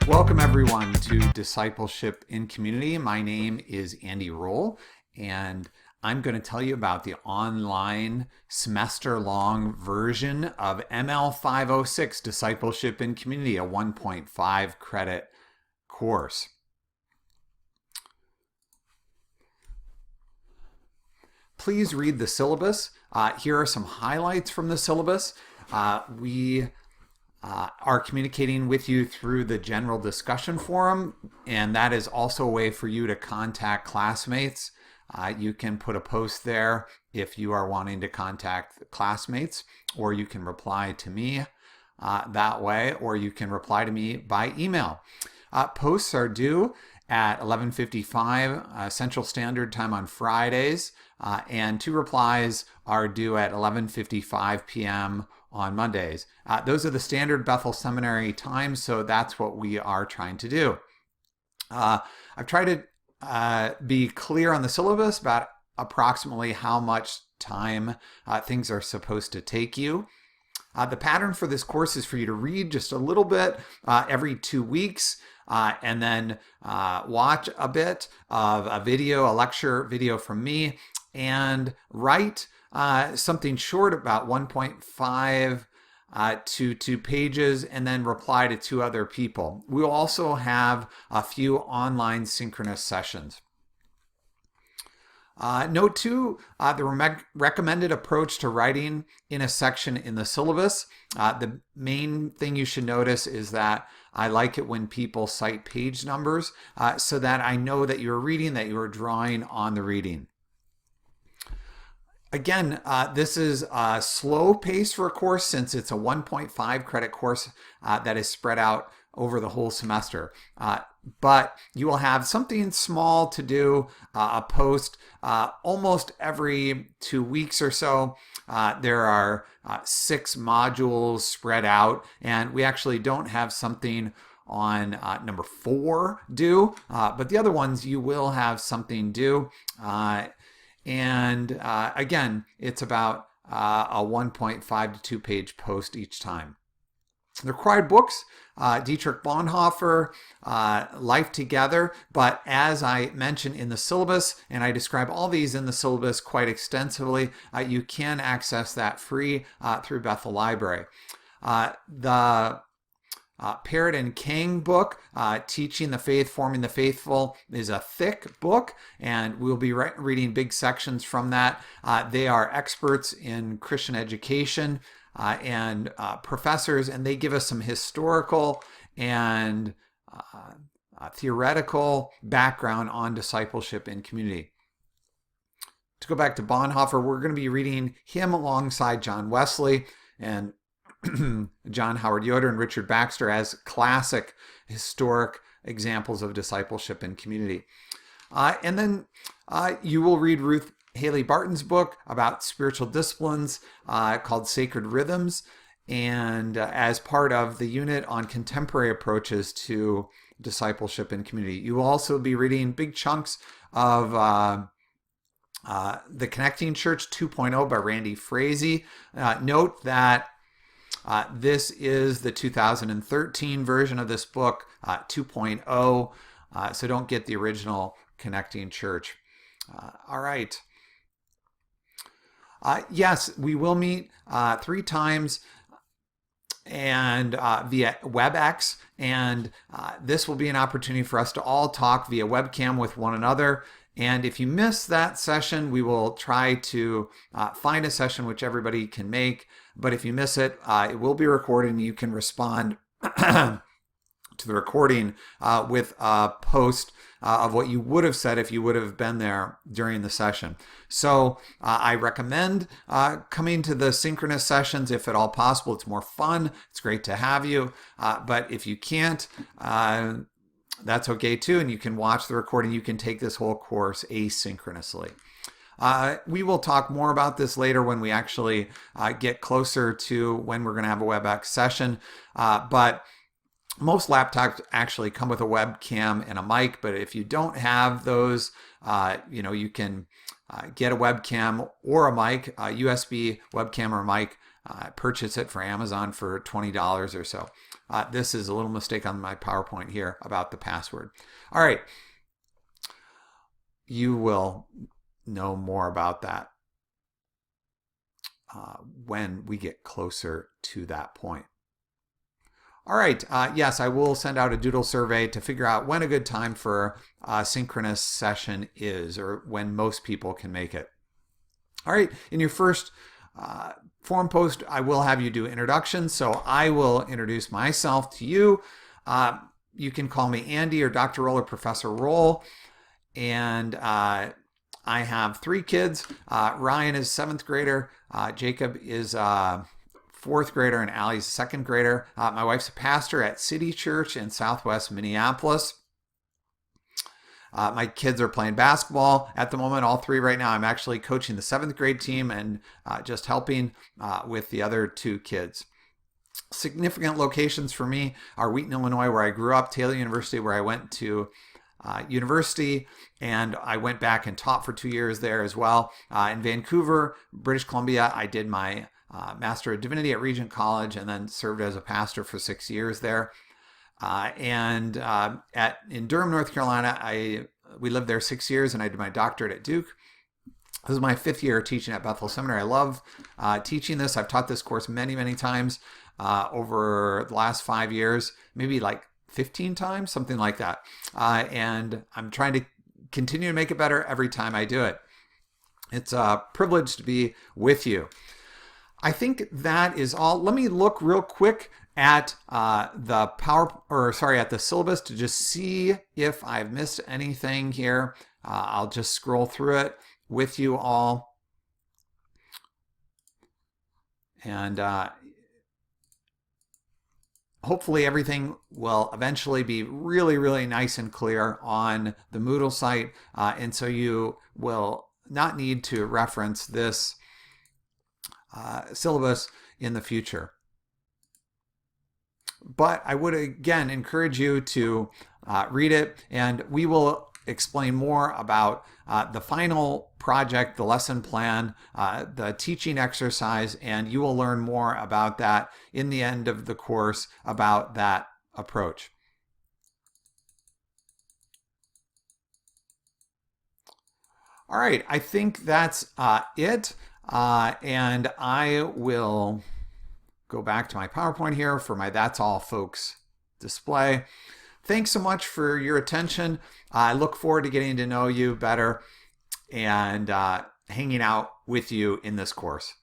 Welcome everyone to Discipleship in Community. My name is Andy Rowell, and I'm going to tell you about the online semester-long version of ML506, Discipleship in Community, a 1.5 credit course. Please read the syllabus. Here are some highlights from the syllabus. We are communicating with you through the general discussion forum, and that is also a way for you to contact classmates. You can put a post there if you are wanting to contact classmates, or you can reply to me that way, or you can reply to me by email. Posts are due at 11:55 Central Standard Time on Fridays, and 2 replies are due at 11:55 p.m. on Mondays. Those are the standard Bethel Seminary times, so that's what we are trying to do. I've tried to be clear on the syllabus about approximately how much time things are supposed to take you. The pattern for this course is for you to read just a little bit every 2 weeks, and then watch a bit of a lecture video from me, and write something short, about 1.5 to 2 pages, and then reply to 2 other people. We'll also have a few online synchronous sessions. Note 2, the recommended approach to writing in a section in the syllabus. The main thing you should notice is that I like it when people cite page numbers so that I know that you're reading, that you are drawing on the reading. Again, this is a slow pace for a course since it's a 1.5 credit course that is spread out over the whole semester. But you will have something small to do, a post almost every 2 weeks or so. There are 6 modules spread out, and we actually don't have something on number 4 due, but the other ones you will have something due. And again, it's about a 1.5 to 2 page post each time. The required books, Dietrich Bonhoeffer, Life Together, but as I mentioned in the syllabus, and I describe all these in the syllabus quite extensively, you can access that free through Bethel Library. The Parrott and King book, Teaching the Faith, Forming the Faithful, is a thick book, and we'll be reading big sections from that. They are experts in Christian education and professors, and they give us some historical and theoretical background on discipleship in community. To go back to Bonhoeffer, we're going to be reading him alongside John Wesley and John Howard Yoder and Richard Baxter as classic historic examples of discipleship in community. And then you will read Ruth Haley Barton's book about spiritual disciplines called Sacred Rhythms, and as part of the unit on contemporary approaches to discipleship in community. You will also be reading big chunks of The Connecting Church 2.0 by Randy Frazee. Note that this is the 2013 version of this book, 2.0, so don't get the original Connecting Church. All right. Yes, we will meet 3 times and via WebEx, and this will be an opportunity for us to all talk via webcam with one another. And if you miss that session, we will try to find a session which everybody can make. But if you miss it, it will be recorded, and you can respond to the recording with a post of what you would have said if you would have been there during the session. So I recommend coming to the synchronous sessions if at all possible. It's more fun. It's great to have you. But if you can't, that's okay too, and you can watch the recording. You can take this whole course asynchronously. We will talk more about this later when we actually get closer to when we're going to have a WebEx session. But most laptops actually come with a webcam and a mic, but if you don't have those, you can get a webcam or a mic, a USB webcam or mic, purchase it for Amazon for $20 or so. This is a little mistake on my PowerPoint here about the password. All right. You will know more about that when we get closer to that point. All right, yes, I will send out a doodle survey to figure out when a good time for a synchronous session is, or when most people can make it. All right, in your first forum post, I will have you do introductions, so I will introduce myself to you. You can call me Andy or Dr. Rowell or Professor Rowell, and I have 3 kids. Ryan is 7th grader, Jacob is 4th grader, and Allie's a 2nd grader. My wife's a pastor at City Church in Southwest Minneapolis. My kids are playing basketball at the moment, all 3 right now. I'm actually coaching the 7th grade team and just helping with the other 2 kids. Significant locations for me are Wheaton, Illinois, where I grew up, Taylor University, where I went to university, and I went back and taught for 2 years there as well. In Vancouver, British Columbia, I did my Master of Divinity at Regent College and then served as a pastor for 6 years there. In Durham, North Carolina, we lived there 6 years, and I did my doctorate at Duke. This is my 5th year teaching at Bethel Seminary. I love teaching this. I've taught this course many, many times over the last 5 years, maybe like 15 times, something like that. And I'm trying to continue to make it better every time I do it. It's a privilege to be with you. I think that is all. Let me look real quick at the syllabus to just see if I've missed anything here. I'll just scroll through it with you all. And hopefully everything will eventually be really, really nice and clear on the Moodle site. And so you will not need to reference this syllabus in the future. But I would again encourage you to read it, and we will explain more about the final project, the lesson plan, the teaching exercise, and you will learn more about that in the end of the course about that approach. All right, I think that's it. And I will go back to my PowerPoint here for my That's All Folks display. Thanks so much for your attention. I look forward to getting to know you better and hanging out with you in this course.